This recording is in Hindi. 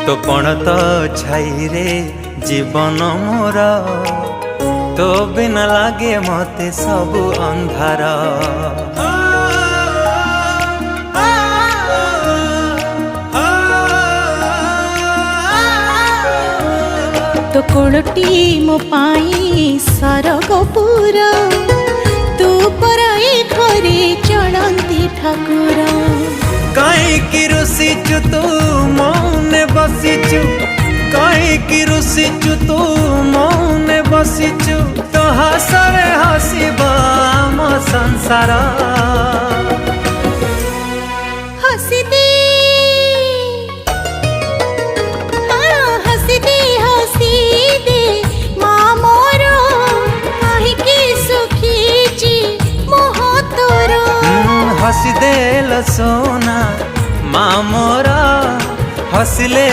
तो पण तो छाई रे जीवन मोर तो बिना लागे मते सब अंधार। तो कोलटी मो पाई सरगपुर तू पराई घरे चलती ठाकुर। कहीं रुसीचु तू मौने बसीचु, कहीं रुसीचु तू मौने बसीचु, तो हसरे हसीबा आम संसार। हसी दे हसी दे हसी दे माँ मोर काहीकि सुखी मोह तोर। हसी दे सोना माँ मोरा हसले